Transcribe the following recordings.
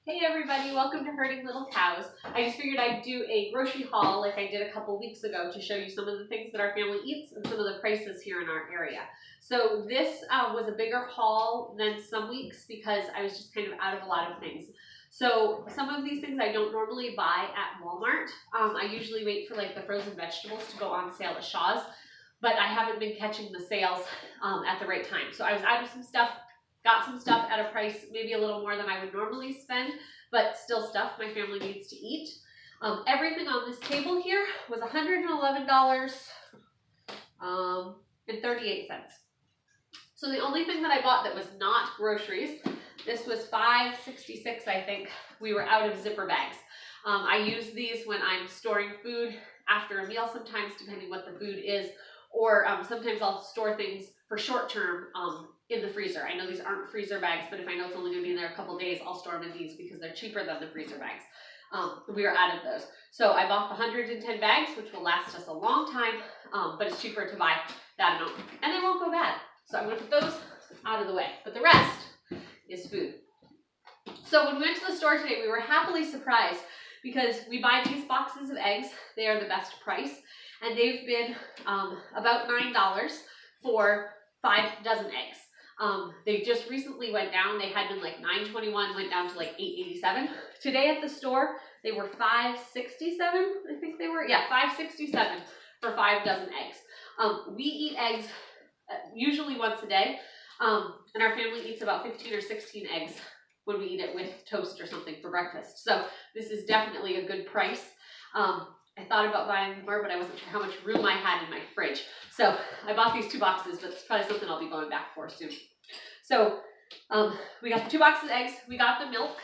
Hey everybody, welcome to Herding Little Cows. I just figured I'd do a grocery haul like I did a couple weeks ago to show you some of the things that our family eats and some of the prices here in our area. So this was a bigger haul than some weeks because I was just kind of out of a lot of things. So some of these things I don't normally buy at Walmart. I usually wait for like the frozen vegetables to go on sale at Shaw's, but I haven't been catching the sales at the right time. So I was out of some stuff. Got some stuff at a price maybe a little more than I would normally spend, but still stuff my family needs to eat. Everything on this table here was $111.38. So the only thing that I bought that was not groceries, this was $5.66, I think. We were out of zipper bags. I use these when I'm storing food after a meal sometimes, depending what the food is, or sometimes I'll store things for short term in the freezer. I know these aren't freezer bags, but if I know it's only going to be in there a couple days, I'll store them in these because they're cheaper than the freezer bags. We are out of those. So I bought 110 bags, which will last us a long time, but it's cheaper to buy that amount, and they won't go bad. So I'm going to put those out of the way, but the rest is food. So when we went to the store today, we were happily surprised because we buy these boxes of eggs. They are the best price, and they've been about $9 for 5 dozen eggs. They just recently went down. They had been like $9.21, went down to like $8.87. Today at the store, they were $5.67, I think they were. Yeah, $5.67 for 5 dozen eggs. We eat eggs usually once a day, and our family eats about 15 or 16 eggs when we eat it with toast or something for breakfast. So this is definitely a good price. I thought about buying more, but I wasn't sure how much room I had in my fridge. So I bought these 2 boxes, but it's probably something I'll be going back for soon. So we got the 2 boxes of eggs. We got the milk.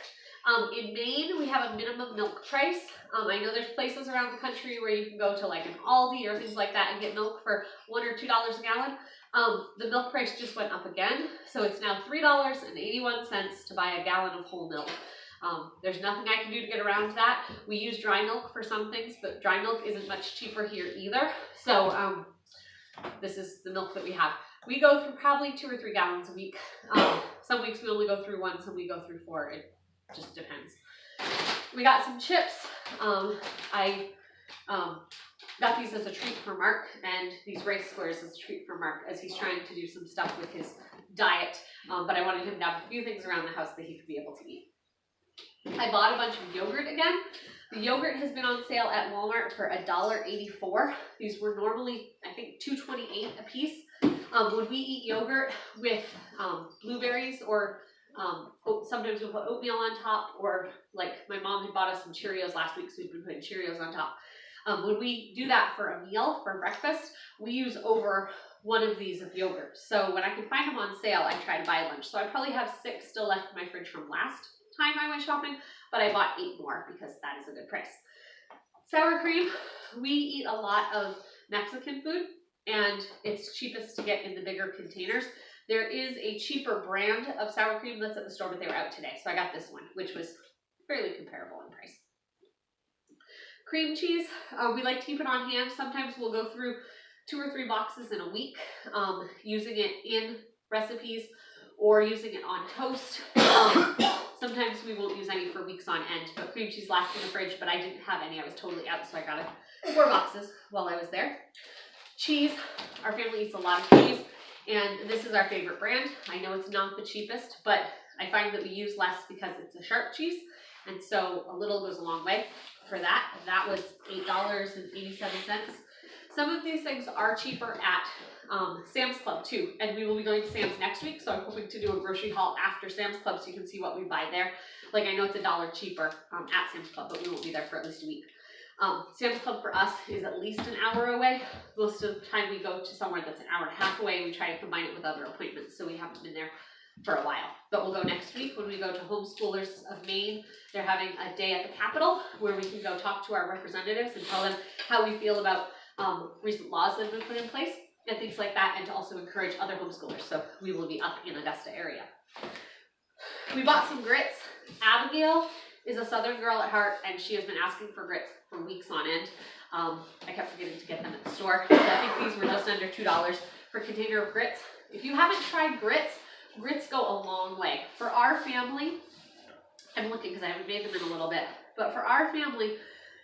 In Maine, we have a minimum milk price. I know there's places around the country where you can go to like an Aldi or things like that and get milk for $1 or $2 a gallon. The milk price just went up again, so it's now $3.81 to buy a gallon of whole milk. There's nothing I can do to get around that. We use dry milk for some things, but dry milk isn't much cheaper here either. So this is the milk that we have. We go through probably 2 or 3 gallons a week. Some weeks we only go through 1, some we go through 4. It just depends. We got some chips. I got these as a treat for Mark, and these rice squares as a treat for Mark as he's trying to do some stuff with his diet. But I wanted him to have a few things around the house that he could be able to eat. I bought a bunch of yogurt again. The yogurt has been on sale at Walmart for $1.84. These were normally, I think, $2.28 a piece. When we eat yogurt with blueberries or sometimes we'll put oatmeal on top, or like my mom had bought us some Cheerios last week, so we've been putting Cheerios on top. When we do that for a meal, for breakfast, we use over 1 of these of yogurt. So when I can find them on sale, I try to buy a bunch. So I probably have 6 still left in my fridge from last time I went shopping, but I bought 8 more because that is a good price. Sour cream, we eat a lot of Mexican food, and it's cheapest to get in the bigger containers. There is a cheaper brand of sour cream that's at the store, but they were out today, so I got this one, which was fairly comparable in price. Cream cheese, we like to keep it on hand. Sometimes we'll go through 2 or 3 boxes in a week, using it in recipes or using it on toast. Sometimes we won't use any for weeks on end, but cream cheese lasts in the fridge, but I didn't have any. I was totally out, so I got 4 boxes while I was there. Cheese, our family eats a lot of cheese, and this is our favorite brand. I know it's not the cheapest, but I find that we use less because it's a sharp cheese, and so a little goes a long way for that. That was $8.87. Some of these things are cheaper at Sam's Club too, and we will be going to Sam's next week, so I'm hoping to do a grocery haul after Sam's Club so you can see what we buy there. Like, I know it's $1 cheaper at Sam's Club, but we won't be there for at least a week. Sam's Club for us is at least an hour away. Most of the time we go to somewhere that's an hour and a half away, and we try to combine it with other appointments, so we haven't been there for a while. But we'll go next week when we go to Homeschoolers of Maine. They're having a day at the Capitol where we can go talk to our representatives and tell them how we feel about recent laws that have been put in place and things like that, and to also encourage other homeschoolers. So we will be up in Augusta area. We bought some grits. Abigail is a Southern girl at heart, and she has been asking for grits for weeks on end. I kept forgetting to get them at the store. So I think these were just under $2 for a container of grits. If you haven't tried grits, grits go a long way. For our family, I'm looking because I haven't made them in a little bit. But for our family,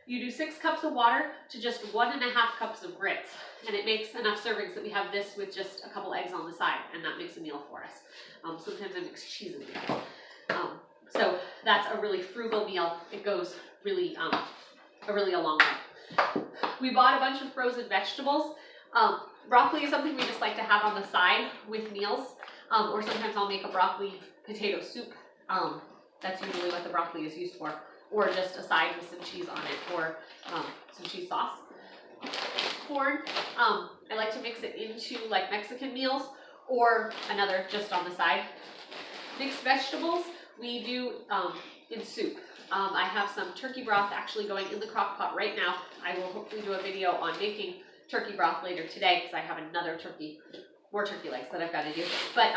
you do 6 cups of water to just 1.5 cups of grits. And it makes enough servings that we have this with just a couple eggs on the side, and that makes a meal for us. Sometimes I mix cheese in there. So that's a really frugal meal. It goes really, a long way. We bought a bunch of frozen vegetables. Broccoli is something we just like to have on the side with meals, or sometimes I'll make a broccoli potato soup. That's usually what the broccoli is used for, or just a side with some cheese on it, or some cheese sauce. Corn, I like to mix it into like Mexican meals, or another just on the side. Mixed vegetables, we do in soup. I have some turkey broth actually going in the crock pot right now. I will hopefully do a video on making turkey broth later today because I have more turkey legs that I've got to do. But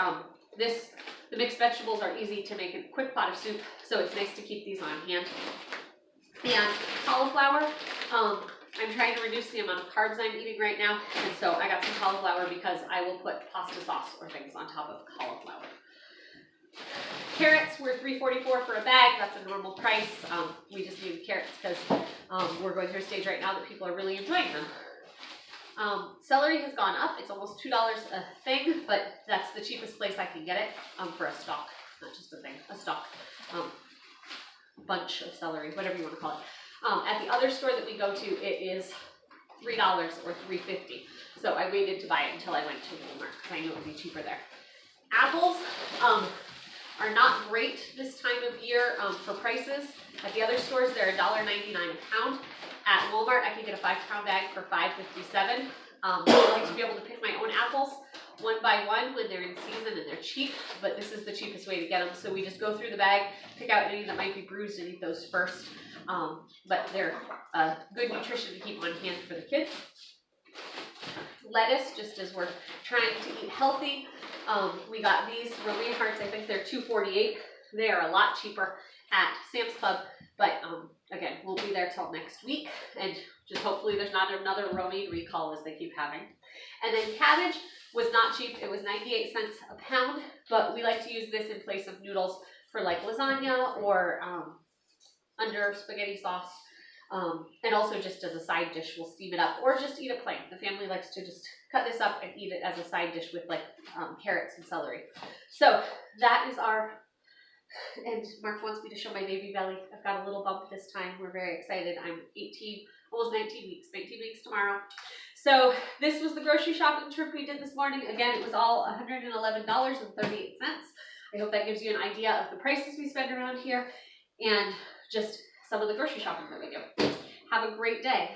the mixed vegetables are easy to make a quick pot of soup, so it's nice to keep these on hand. And cauliflower, I'm trying to reduce the amount of carbs I'm eating right now, and so I got some cauliflower because I will put pasta sauce or things on top of cauliflower. Carrots were $3.44 for a bag. That's a normal price. We just needed carrots because we're going through a stage right now that people are really enjoying them. Celery has gone up. It's almost $2 a thing, but that's the cheapest place I can get it for a stalk, not just a thing, a stalk, bunch of celery, whatever you want to call it. At the other store that we go to, it is $3 or $3.50. So I waited to buy it until I went to Walmart because I knew it would be cheaper there. Apples are not great this time of year for prices. At the other stores, they're $1.99 a pound. At Walmart, I can get a 5-pound bag for $5.57. I like to be able to pick my own apples one by one when they're in season and they're cheap, but this is the cheapest way to get them. So we just go through the bag, pick out any that might be bruised and eat those first. But they're good nutrition to keep on hand for the kids. Lettuce, just as we're trying to eat healthy, we got these romaine hearts. I think they're $2.48. They are a lot cheaper at Sam's Club, but again, we'll be there till next week, and just hopefully there's not another romaine recall as they keep having. And then cabbage was not cheap. It was 98 cents a pound, but we like to use this in place of noodles for like lasagna or under spaghetti sauce. And also just as a side dish, we'll steam it up or just eat it plain. The family likes to just cut this up and eat it as a side dish with like carrots and celery. So that is our, and Mark wants me to show my baby belly. I've got a little bump this time. We're very excited. I'm 18, almost 19 weeks, 19 weeks tomorrow. So this was the grocery shopping trip we did this morning. Again, it was all $111.38. I hope that gives you an idea of the prices we spend around here and just some of the grocery shopping that we do. Have a great day.